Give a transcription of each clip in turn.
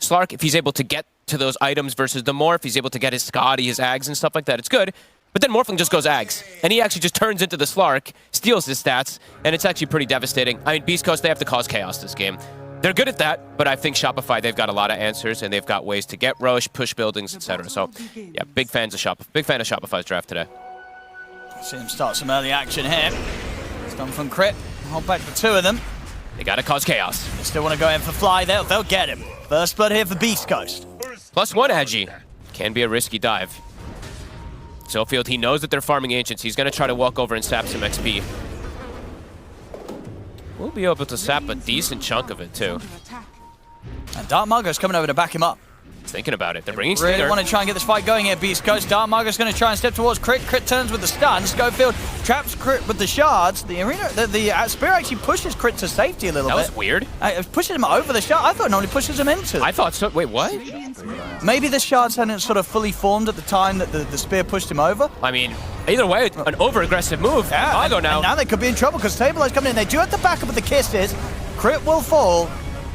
Slark, if he's able to get to those items versus the Morph, he's able to get his Scotty, his Ags and stuff like that, it's good. But then Morphling just goes Ags, and he actually just turns into the Slark, steals his stats, and it's actually pretty devastating. I mean, Beastcoast, they have to cause chaos this game. They're good at that, but I think Shopify, they've got a lot of answers, and they've got ways to get Roche, push buildings, etc. So, yeah, big fan of Shopify's draft today. See him start some early action here. It's done from Crit. Hold back the two of them. They gotta cause chaos. They still want to go in for Fly. They'll get him. First blood here for Beastcoast. +1 Agi. Can be a risky dive. Sofield, he knows that they're farming Ancients. He's gonna try to walk over and sap some XP. We'll be able to sap a decent chunk of it, too. And Dark Margo's coming over to back him up. Thinking about it. They're bringing Really Stinger. want to try and get this fight going here, Beastcoast. Dark Margo's going to try and step towards Crit. Crit turns with the stun. Schofield traps Crit with the shards. The Spear actually pushes Crit to safety a little bit. That was weird. It pushes him over the shard. I thought it normally pushes him into. I thought so. Wait, what? Maybe the shards hadn't sort of fully formed at the time that the Spear pushed him over. I mean, either way, an over-aggressive move. Yeah, Margo now. And now they could be in trouble because Stabilize coming in. They do have to back up with the kisses. Crit will fall.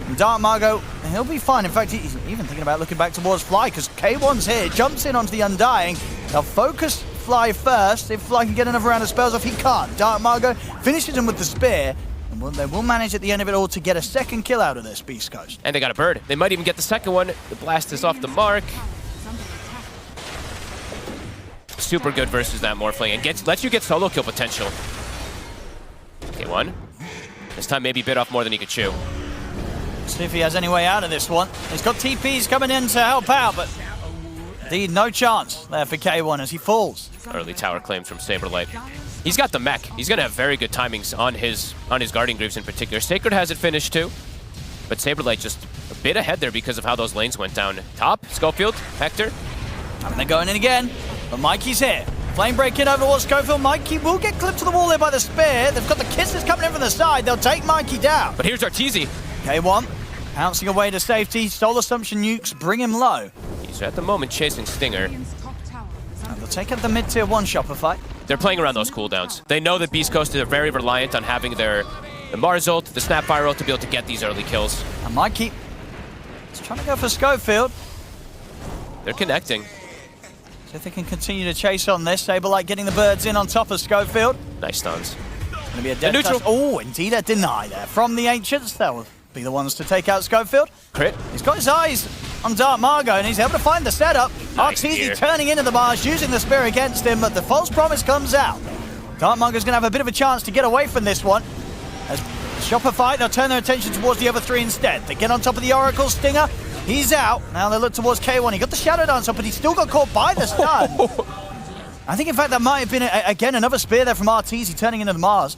And Dark Margo, he'll be fine. In fact, he's even thinking about looking back towards Fly because K1's here, jumps in onto the Undying. They'll focus Fly first. If Fly can get another round of spells off, he can't. Dark Margo finishes him with the spear. And they will manage at the end of it all to get a second kill out of this, Beastcoast. And they got a bird. They might even get the second one. The blast is off the mark. Super good versus that Morphling and lets you get solo kill potential. K1. This time maybe bit off more than he could chew. See if he has any way out of this one. He's got TPs coming in to help out, but indeed no chance there for K1 as he falls. Early tower claims from Saberlight. He's got the mech. He's gonna have very good timings on his Guardian Greaves in particular. Sacred has it finished too, but Saberlight just a bit ahead there because of how those lanes went down. Top, Schofield, Hector. And they're going in again, but Mikey's here. Flame break in over towards Schofield. Mikey will get clipped to the wall there by the spear. They've got the kisses coming in from the side. They'll take Mikey down. But here's Arteezy. K1 pouncing away to safety. Soul Assumption nukes bring him low. He's at the moment chasing Stinger. And they'll take out the mid-tier 1 Shopify. They're playing around those cooldowns. They know that Beastcoast are very reliant on having the Mars ult, the Snapfire ult to be able to get these early kills. And Mikey is trying to go for Schofield. They're connecting. So if they can continue to chase on this, Saberlight getting the birds in on top of Schofield. Nice stuns. Going to be a dead neutral. Oh, indeed a deny there from the Ancients. That will be the ones to take out Schofield. Crit. He's got his eyes on Dark Margo, and he's able to find the setup. Nice Arteezy turning into the Mars, using the spear against him, but the false promise comes out. Dark Margo's going to have a bit of a chance to get away from this one. As Shopify, they'll turn their attention towards the other three instead. They get on top of the Oracle. Stinger, he's out. Now they look towards K1. He got the Shadow Dance up, but he still got caught by the stun. I think, in fact, that might have been, again, another spear there from Arteezy turning into the Mars.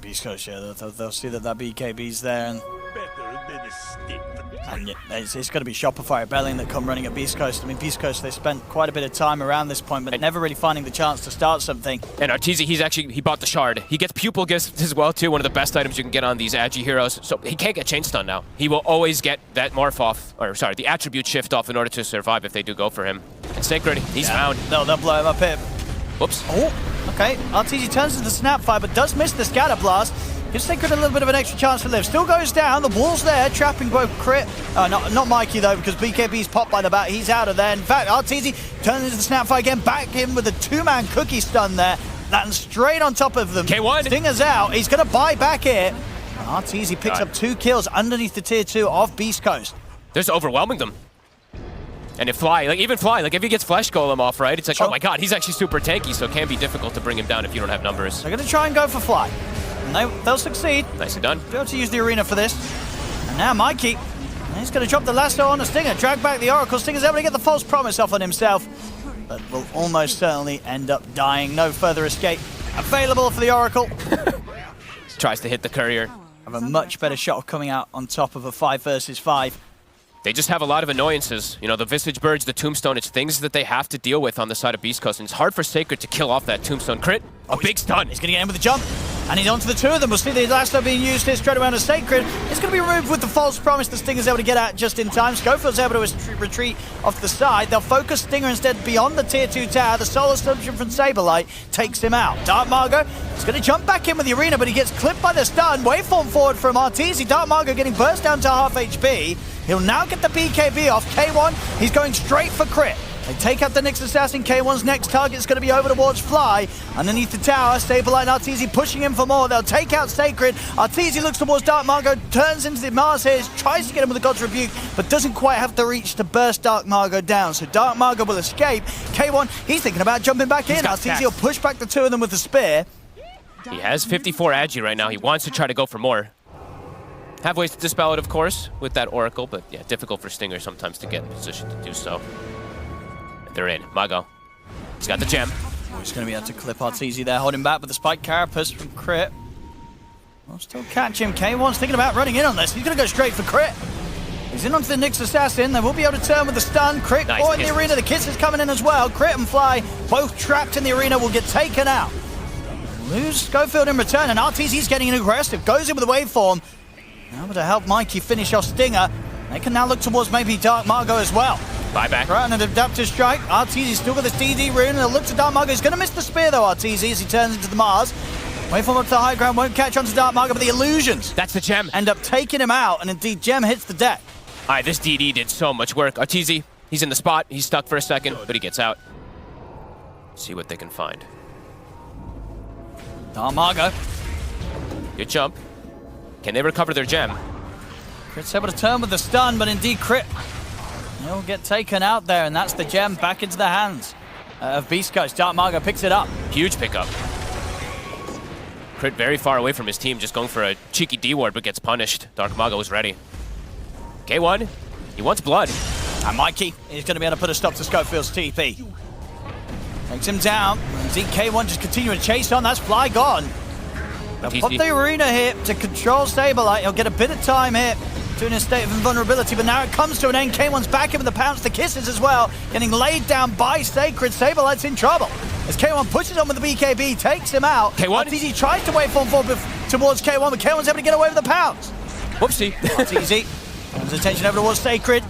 Beastcoast, yeah, they'll see that BKB's there, and yeah, it's going to be Shopify Rebellion that come running at Beastcoast. I mean, Beastcoast, they spent quite a bit of time around this point, but never really finding the chance to start something. And Arteezy, he bought the shard. He gets Pupil Gifts as well, too, one of the best items you can get on these Agi heroes. So he can't get Chain Stun now. He will always get that morph off, or sorry, the attribute shift off in order to survive if they do go for him. And Sacred, he's found. They'll blow him up here. Whoops. Oh, okay. Arteezy turns to the Snapfire, but does miss the Scatter Blast. Gives Sacred a little bit of an extra chance to live. Still goes down. The wall's there, trapping both Crit. Not Mikey, though, because BKB's popped by the bat. He's out of there. In fact, Arteezy turns into the Snapfire again. Back in with a two-man cookie stun there. Landing straight on top of them. K1. Stinger's out. He's going to buy back here. And Arteezy picks up 2 kills underneath the tier 2 of Beastcoast. They're just overwhelming them. And if Fly, if he gets Flesh Golem off, right, it's like, oh my god, he's actually super tanky, so it can be difficult to bring him down if you don't have numbers. They're going to try and go for Fly. And they'll succeed. Nicely done. Be able to use the arena for this. And now Mikey, he's going to drop the lasso on the Stinger, drag back the Oracle. Stinger's able to get the false promise off on himself, but will almost certainly end up dying. No further escape available for the Oracle. Tries to hit the courier. Have a much better shot of coming out on top of a 5 versus 5. They just have a lot of annoyances. You know, the Visage Birds, the Tombstone, it's things that they have to deal with on the side of Beastcoast, and it's hard for Sacred to kill off that Tombstone crit. A big stun. He's going to get in with the jump. And he's onto the two of them. We'll see the lasso being used here straight around a Sacred. It's going to be removed with the false promise. The Stinger's able to get out just in time. Schofield's able to retreat off to the side. They'll focus Stinger instead beyond the tier 2 tower. The soul assumption from Saberlight takes him out. Dark Margo is going to jump back in with the arena, but he gets clipped by the stun. Waveform forward from Arteezy. Dark Margo getting burst down to half HP. He'll now get the BKB off. K1, he's going straight for crit. They take out the Nyx Assassin. K1's next target is going to be over towards Fly. Underneath the tower, Saberlight and Arteezy pushing him for more. They'll take out Sacred. Arteezy looks towards Dark Margo, turns into the Mars here, tries to get him with the God's Rebuke, but doesn't quite have the reach to burst Dark Margo down. So Dark Margo will escape. K1, he's thinking about jumping back in. Arteezy will push back the two of them with the spear. He has 54 agi right now. He wants to try to go for more. Have ways to dispel it, of course, with that Oracle, but yeah, difficult for Stinger sometimes to get in position to do so. They're in. Mago. He's got the gem. He's going to be able to clip Arteezy there, holding back with the Spike Carapace from crit. We'll still catch him. K1's thinking about running in on this. He's going to go straight for crit. He's in onto the Nyx Assassin. They will be able to turn with the stun. Crit nice in the arena. The Kiss is coming in as well. Crit and Fly, both trapped in the arena, will get taken out. Lose Schofield in return, and Arteezy's getting aggressive. Goes in with the waveform. Now to help Mikey finish off Stinger. They can now look towards maybe Dark Margo as well. Buyback. Right, and an Adaptive Strike. Arteezy's still got this DD rune, and they'll look to Dark Margo. He's going to miss the spear, though, Arteezy, as he turns into the Mars. Waveform up to the high ground, won't catch on to Dark Margo, but the illusions. That's the gem. End up taking him out, and indeed, gem hits the deck. All right, this DD did so much work. Arteezy, he's in the spot. He's stuck for a second, but he gets out. See what they can find. Dark Margo. Good jump. Can they recover their gem? Crit's able to turn with the stun, but indeed Crit, he'll get taken out there, and that's the gem back into the hands of Beastcoast. Dark Margo picks it up. Huge pickup. Crit very far away from his team, just going for a cheeky D-ward, but gets punished. Dark Margo is ready. K1, he wants blood. And Mikey is going to be able to put a stop to Schofield's TP. Takes him down. Indeed, K1 just continuing to chase on. That's Fly gone. They'll pop the arena here to control Saberlight. He'll get a bit of time here to in a state of invulnerability, but now it comes to an end. K1's back in with the pounce, the kisses as well, getting laid down by Sacred. Saberlight's in trouble as K1 pushes on with the BKB, takes him out. K1? Arteezy tries to waveform forward towards K1, but K1's able to get away with the pounce. Whoopsie. Arteezy turns his attention over towards Sacred.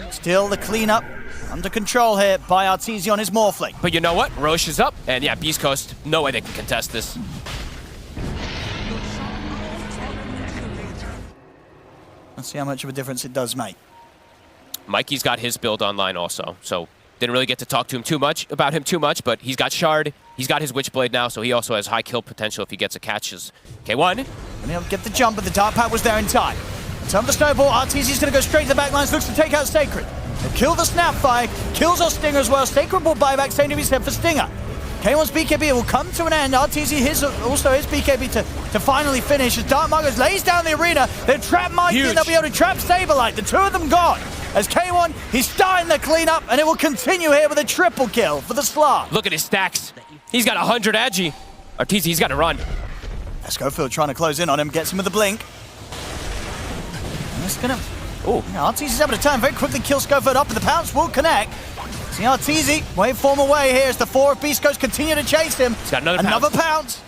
Still the cleanup under control here by Arteezy on his Morphling. But you know what? Roche is up, and yeah, Beast Coast, no way they can contest this. Let's see how much of a difference it does make. Mikey's got his build online also, so didn't really get to talk to him too much, but he's got Shard, he's got his Witchblade now, so he also has high kill potential if he gets a catch as K1. And he'll get the jump, but the Dark Pack was there in time. In terms of the snowball, Arteezy's going to go straight to the back lines, looks to take out Sacred. He'll kill the Snapfire, kills off Stinger as well. Sacred will buy back, same to be said for Stinger. K1's BKB will come to an end. Arteezy also his BKB to finally finish as Dark Margo lays down the arena. They'll trap Mikey and they'll be able to trap Saberlight. The two of them gone. As K1, he's starting the cleanup, and it will continue here with a triple kill for the Slav. Look at his stacks. He's got 100 agi. Arteezy, he's got to run. Schofield trying to close in on him, gets him with the blink. And it's gonna... Oh, Arteezy's able to turn very quickly, kill Schofield up, and the pounce will connect. See Arteezy, waveform away here as the four of Beast Coast continue to chase him. He's got another pounce.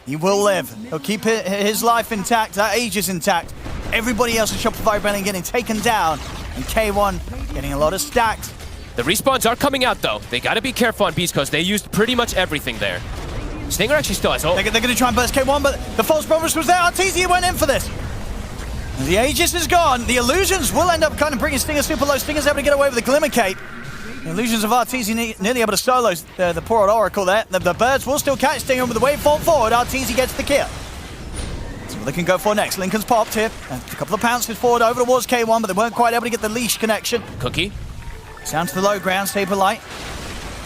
He will live. He'll keep his life intact, that age is intact. Everybody else in Shopify Branding getting taken down, and K1 getting a lot of stacks. The respawns are coming out though. They got to be careful on Beast Coast. They used pretty much everything there. Stinger actually still has hope. They're going to try and burst K1, but the false promise was there. Arteezy went in for this. The Aegis is gone. The illusions will end up kind of bringing Stinger super low. Stinger's able to get away with the Glimmer Cape. The illusions of Arteezy nearly able to solo the poor old Oracle there. The birds will still catch Stinger with the waveform forward. Arteezy gets the kill. So what they can go for next. Lincoln's popped here. A couple of pounces forward over towards K1, but they weren't quite able to get the leash connection. Cookie. Down to the low ground. Saberlight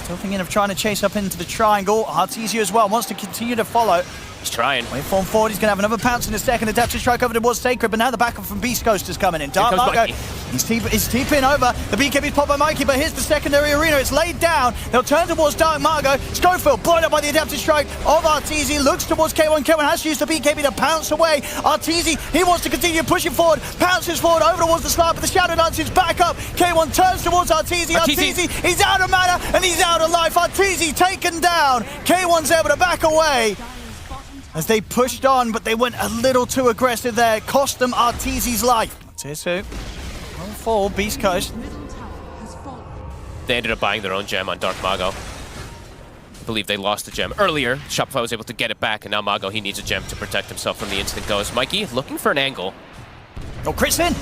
still thinking of trying to chase up into the triangle. Arteezy as well wants to continue to follow. He's trying. Waveform forward, he's going to have another pounce in a second. Adaptive Strike over towards Sacred, but now the backup from Beast Coast is coming in. Dark Margo, he's TPing over. The BKB's popped by Mikey, but here's the secondary arena. It's laid down. They'll turn towards Dark Margo. Schofield, blown up by the Adaptive Strike of Arteezy, looks towards K1. K1 has to use the BKB to pounce away. Arteezy, he wants to continue pushing forward. Pounces forward over towards the slab, but the Shadow Dance is back up. K1 turns towards Arteezy. Arteezy, he's out of mana, and he's out of life. Arteezy taken down. K1's able to back away. as they pushed on, but they went a little too aggressive there. Cost them Arteezy's life. Tier 2. 1-4, Beastcoast. They ended up buying their own gem on Dark Mago. I believe they lost the gem earlier. Shopify was able to get it back, and now Mago, he needs a gem to protect himself from the instant goes. Mikey looking for an angle. Oh, Chris in.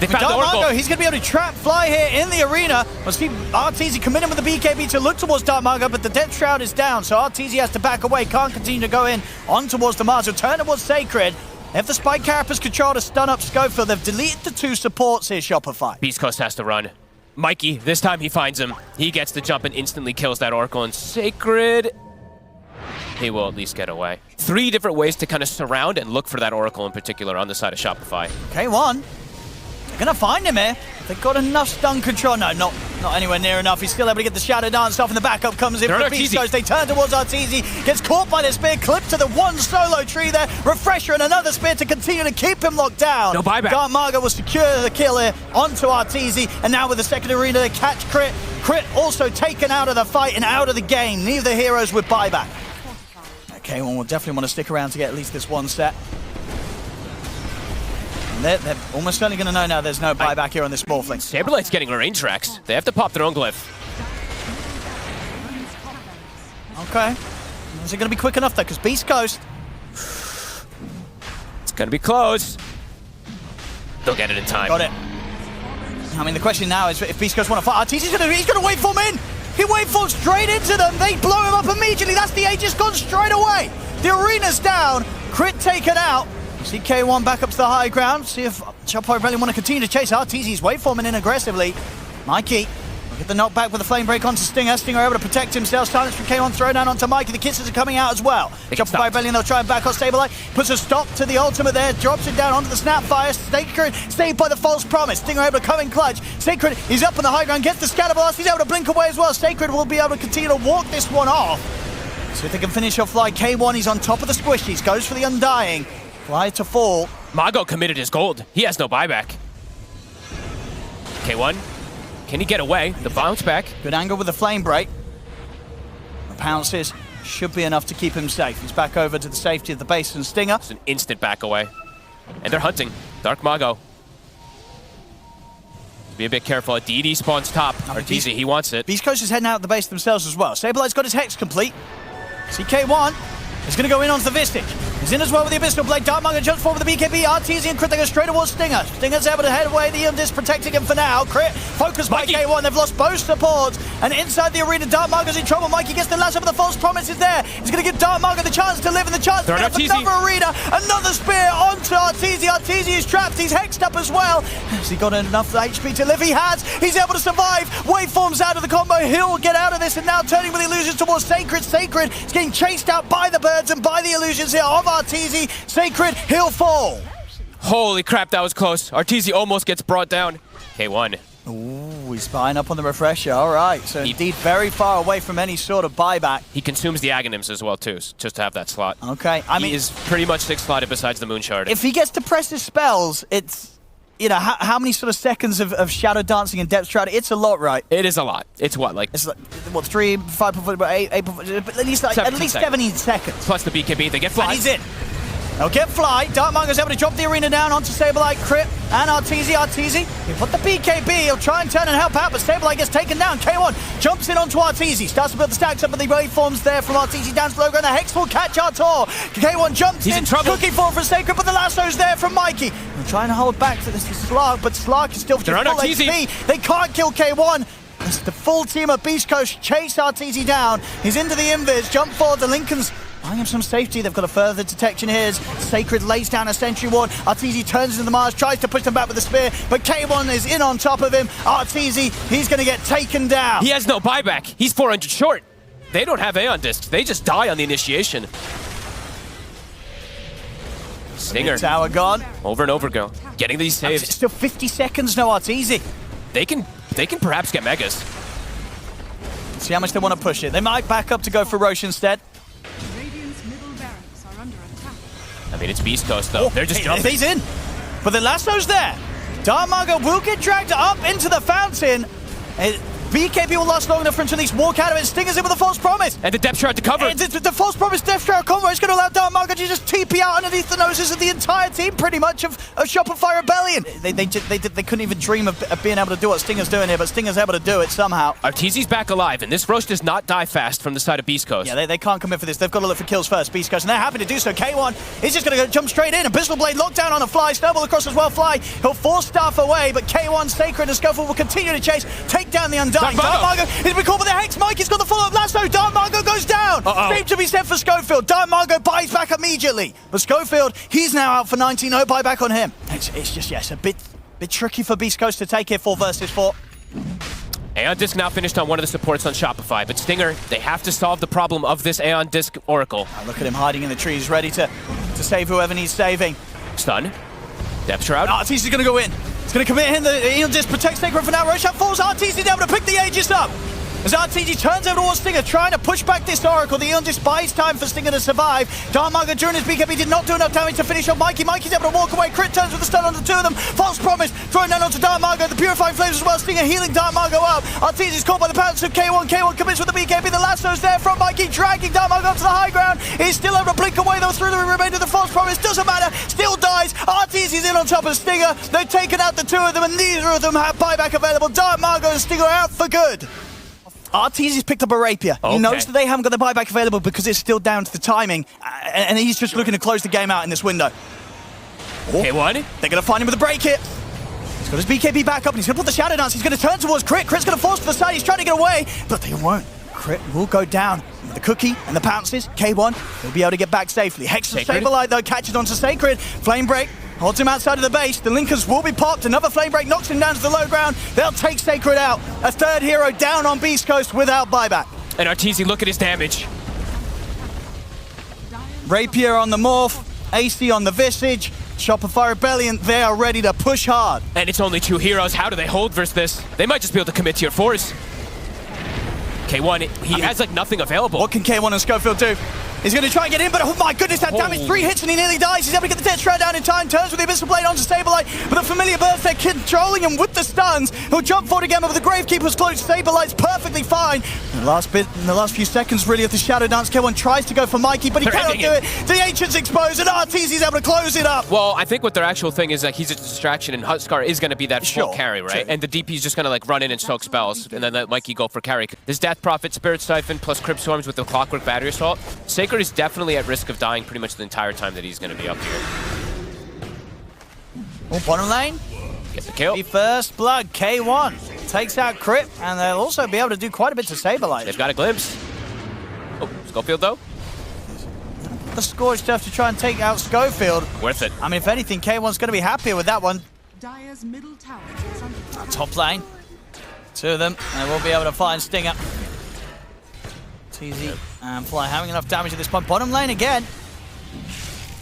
They found the Oracle. Mago, he's going to be able to trap Fly here in the arena. We'll see Arteezy come in with the BKB to look towards Dark Mago, but the Death Shroud is down, so Arteezy has to back away. Can't continue to go in on towards the Mars. He'll turn towards Sacred. If the Spike Carapace control to stun up Schofield, they've deleted the 2 supports here, Shopify. Beastcoast has to run. Mikey, this time he finds him. He gets the jump and instantly kills that Oracle, and Sacred, he will at least get away. 3 different ways to kind of surround and look for that Oracle in particular on the side of Shopify. K1, they're going to find him here. They've got enough stun control. No, not anywhere near enough. He's still able to get the Shadow Dance off, and the backup comes in from Beastcoast. They turn towards Arteezy, gets caught by the spear, clipped to the 1 solo tree there. Refresher and another spear to continue to keep him locked down. No buyback. Dark Mago will secure the kill here onto Arteezy, and now with the second arena, they catch Crit. Crit also taken out of the fight and out of the game. Neither heroes with buyback. Okay, well, we'll definitely want to stick around to get at least this 1 set. They're almost certainly going to know now there's no buyback here on this Morphling. Saberlight's getting a range Rex. They have to pop their own glyph. Okay. Is it going to be quick enough though? Because Beastcoast, It's going to be close. They'll get it in time. got it. I mean, the question now is if Beastcoast want to fight, Arteezy's he's going to waveform in. He waveforms straight into them. They blow him up immediately. That's the Aegis gone straight away. The arena's down. Crit taken out. See K1 back up to the high ground. See if Shopify really want to continue to chase Arteezy's waveforming in aggressively. Mikey will get the knockback with the flame break onto Stinger. Stinger able to protect himself. Silence from K1 throw down onto Mikey. The kisses are coming out as well. Shopify Rebellion, they'll try and back on Saberlight. Puts a stop to the ultimate there. Drops it down onto the Snapfire. Sacred saved by the false promise. Stinger able to come in clutch. Sacred, he's up on the high ground. Gets the scatter blast. He's able to blink away as well. Sacred will be able to continue to walk this one off. So if they can finish off Fly, K1, he's on top of the squishies. Goes for the Undying. Fly to fall. Mago committed his gold. He has no buyback. K1, can he get away? The bounce back. Good angle with the flame break. The pounces should be enough to keep him safe. He's back over to the safety of the base and Stinger. It's an instant back away. And they're hunting. Dark Mago. Be a bit careful. DD spawns top. Arteezy, he wants it. Beastcoast is heading out of the base themselves as well. Saberlight's got his Hex complete. CK1 is going to go in onto the Vistage. He's in as well with the Abyssal Blade. Dark Mago jumps forward with the BKB. Arteezy and Crit, they go straight towards Stinger. Stinger's able to head away. The Undis protecting him for now. Crit focused by K1. They've lost both supports. And inside the arena, Dark Mago's in trouble. Mikey gets the lasso, but the false promise is there. He's going to give Dark Mago the chance to live and the chance to get up another arena. Another spear onto Arteezy. Arteezy is trapped. He's hexed up as well. Has he got enough HP to live? He has. He's able to survive. Waveforms out of the combo. He'll get out of this, and now turning with the illusions towards Sacred. Sacred is getting chased out by the birds and by the illusions here of Arteezy. Sacred, he'll fall. Holy crap, that was close. Arteezy almost gets brought down. K1. Ooh, he's buying up on the refresher. All right, so indeed very far away from any sort of buyback. He consumes the Aghanims as well, too, just to have that slot. Okay, I mean, he is pretty much 6-slotted besides the Moonshard. If he gets to press his spells, it's, you know, how many sort of seconds of Shadow Dancing and Depth Shroud? It's a lot, right? It is a lot. It's what, like... It's like, what, 3, 5, 8, but at least 17 seconds. Plus the BKB, they get fly. And he's in. They'll get Fly. Dark Mago's able to drop the arena down onto Saberlight, Crit, and Arteezy. He'll put the BKB. He'll try and turn and help out, but Saberlight gets taken down. K1 jumps in onto Arteezy. Starts to build the stacks up, but the waveforms there from Arteezy down to low ground. The Hex will catch Artor. K1 jumps in looking for Sacred, but the lasso's there from Mikey. They're trying to hold back to this Slark, but Slark is still full HP. They can't kill K1. As the full team of Beastcoast chase Arteezy down. He's into the invis. Jump forward. The Lincolns buying him some safety. They've got a further detection here. Sacred lays down a sentry ward. Arteezy turns into the Mars, tries to push them back with the spear, but K1 is in on top of him. Arteezy, he's going to get taken down. He has no buyback. He's 400 short. They don't have Aeon Discs. They just die on the initiation. Stinger. Tower gone. Over and over go. Getting these saves. Still 50 seconds, no Arteezy. They can perhaps get Megas. Let's see how much they want to push it. They might back up to go for Roche instead. I mean, it's Beastcoast, though. They're just jumping. He's in. But the lasso's there. Dark Mago will get dragged up into the fountain. BKB will last long enough for him to at least walk out of it. Stinger's in with a false promise. And the depth shroud to cover. And the false promise Death Shroud combo is going to allow Dark Margo to just TP out underneath the noses of the entire team, pretty much, of Shopify Rebellion. They couldn't even dream of being able to do what Stinger's doing here, but Stinger's able to do it somehow. Arteezy's back alive, and this Roche does not die fast from the side of Beastcoast. Yeah, they can't commit for this. They've got to look for kills first, Beastcoast, and they're happy to do so. K1 is just going to jump straight in. Abyssal Blade locked down on a Fly. Snowball across as well. Fly. He'll force Staff away, but K1, Sacred, and Scuffle will continue to chase, take down the Undying. Dark Margo is been caught with the Hex. Mikey's got the follow-up lasso. Dark Margo goes down. Same to be said for Schofield. Dark Margo buys back immediately. But Schofield, he's now out for 19. No buyback on him. It's just, yes, a bit tricky for Beastcoast to take here 4 versus 4. Aeon Disc now finished on one of the supports on Shopify, but Stinger, they have to solve the problem of this Aeon Disc Oracle. Look at him hiding in the trees, ready to save whoever needs saving. Stun. Depth Shroud. Arteezy's going to go in. He's going to commit him. The Aeon Disc protects Sacred for now. Roshan falls. Arteezy's able to pick the Aegis up. As Arteezy turns over towards Stinger, trying to push back this Oracle. The Aeon Disc buys time for Stinger to survive. Dark Margo during his BKB did not do enough damage to finish off Mikey. Mikey's able to walk away. Crit turns with the stun on the two of them. False promise. Throwing down onto Dark Margo. The Purifying Flames as well. Stinger healing Dark Margo up. Arteezy's caught by the pounce of K1. K1 commits with the BKB. The lasso's there from Mikey, dragging Dark Margo up to the high ground. He's still able to blink away though through the remainder of the false promise. Doesn't matter. Still dies. Arteezy's in on top of Stinger. They've taken out the two of them, and neither of them have buyback available. Dark Margo and Stinger are out for good. Arteezy's picked up a rapier. Okay. He knows that they haven't got the buyback available because it's still down to the timing, and he's just looking to close the game out in this window. K1. They're going to find him with a break hit. He's got his BKB back up, and he's going to put the Shadow Dance. He's going to turn towards Crit. Crit's going to force to the side. He's trying to get away, but they won't. Crit will go down. With the cookie and the pounces, K1 will be able to get back safely. Hex and Saberlight, though, catches onto Sacred. Flame Break holds him outside of the base. The Linkers will be popped. Another Flame Break knocks him down to the low ground. They'll take Sacred out. A third hero down on Beastcoast without buyback. And Arteezy, look at his damage. Rapier on the Morph. AC on the Visage. Shopify Rebellion, they are ready to push hard. And it's only 2 heroes. How do they hold versus this? They might just be able to commit to your force. K1, he has like nothing available. What can K1 and Schofield do? He's going to try and get in, but oh my goodness, that damage. 3 hits and he nearly dies. He's able to get the Death Shroud down in time, turns with the Abyssal Blade onto Saberlight, but the Familiar Burst, they're controlling him with the stuns. He'll jump forward again, but with the Gravekeeper's close, Saberlight's perfectly fine. In the last few seconds, really, of the Shadow Dance, K1 tries to go for Mikey, but he cannot do it. The Ancient's exposed, and Arteezy's able to close it up. Well, I think what their actual thing is, like, he's a distraction, and Huskar is going to be that full carry, right? Sure. And the DP's just going to, like, run in and soak spells, and then let Mikey go for carry. This Death Prophet, Spirit Siphon, plus Crypt Swarms with the Clockwork Battery Assault. Sacred is definitely at risk of dying pretty much the entire time that he's going to be up here. Oh, bottom lane. Get the kill. The first blood, K1 takes out Crypt, and they'll also be able to do quite a bit to Saberlight. They've got a glimpse. Oh, Schofield though. The Scourge stuff to try and take out Schofield. Worth it. I mean, if anything, K1's going to be happier with that one. Dire's middle tower. Top lane. 2 of them, and they will be able to find Stinger. Easy and Fly having enough damage at this point. Bottom lane again.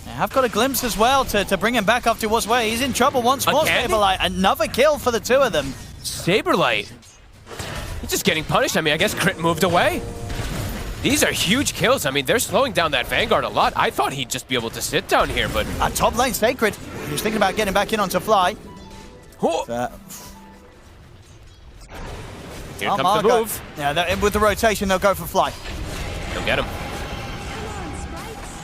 They have got a glimpse as well to bring him back up to what's where. He's in trouble once more. Saberlight, another kill for the 2 of them. Saberlight. He's just getting punished. I mean, I guess Crit moved away. These are huge kills. I mean, they're slowing down that Vanguard a lot. I thought he'd just be able to sit down here, but... Top lane, Sacred. He was thinking about getting back in onto Fly. Here comes the move. Yeah, with the rotation, they'll go for Fly. They'll get him.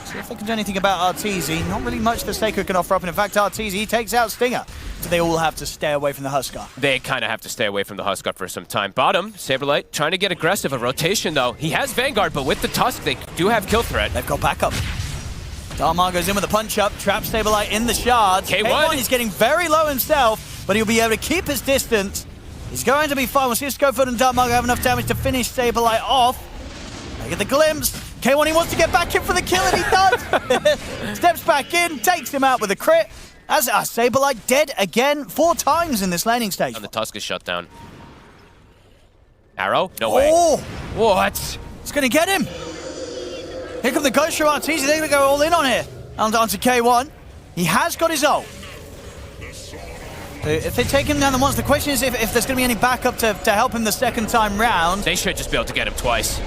See if they can do anything about Arteezy. Not really much that Sacred can offer up. And in fact, Arteezy, he takes out Stinger. So they all have to stay away from the Huskar. They kind of have to stay away from the Huskar for some time. Bottom, Saberlight trying to get aggressive. A rotation, though. He has Vanguard, but with the Tusk, they do have kill threat. They've got backup. Darmar goes in with a punch-up. Traps Saberlight in the shards. K1 is getting very low himself, but he'll be able to keep his distance. He's going to be fine. We'll see if Schofield and Dark Margo have enough damage to finish Saberlight off. They get the glimpse. K1, he wants to get back in for the kill, and he does. Steps back in, takes him out with a crit. As Saberlight dead again 4 times in this laning stage. And the Tusk is shut down. Arrow? No way. What? It's going to get him. Here come the Ghost from Arteezy. They're going to go all in on here. Onto K1. He has got his ult. If they take him down the once, the question is if there's going to be any backup to help him the second time round. They should just be able to get him twice.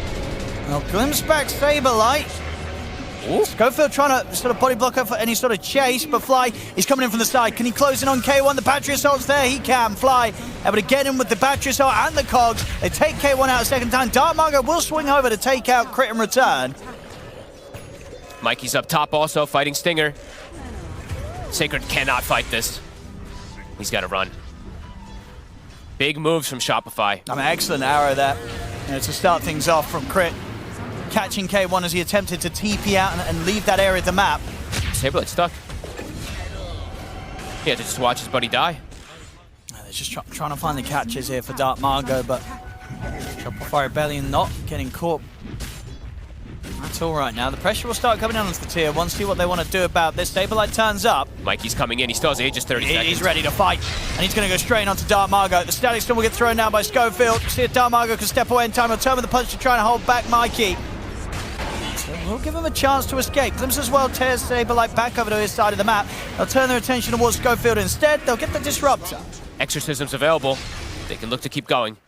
Well, glimpse back Saberlight. Ooh. Schofield trying to sort of body block her for any sort of chase, but Fly is coming in from the side. Can he close in on K1? The battery assault's there. He can. Fly able to get in with the battery assault and the cogs. They take K1 out a second time. Dark Margo will swing over to take out Crit in return. Mikey's up top also, fighting Stinger. Sacred cannot fight this. He's got to run. Big moves from Shopify. An excellent arrow there to start things off from Crit. Catching K1 as he attempted to TP out and leave that area of the map. Saberlight stuck. He had to just watch his buddy die. They're just trying to find the catches here for Dark Margo, but Shopify Rebellion not getting caught at all right now. The pressure will start coming down onto the tier 1. See what they want to do about this. Saberlight turns up. Mikey's coming in. He still has Aegis 30 seconds. He's ready to fight, and he's going to go straight onto Dark Margo. The static still will get thrown down by Schofield. See if Dark Margo can step away in time. He'll turn with the punch to try and hold back Mikey. So we'll give him a chance to escape. Glimpse as well tears Saberlight back over to his side of the map. They'll turn their attention towards Schofield instead. They'll get the Disruptor. Exorcism's available. They can look to keep going.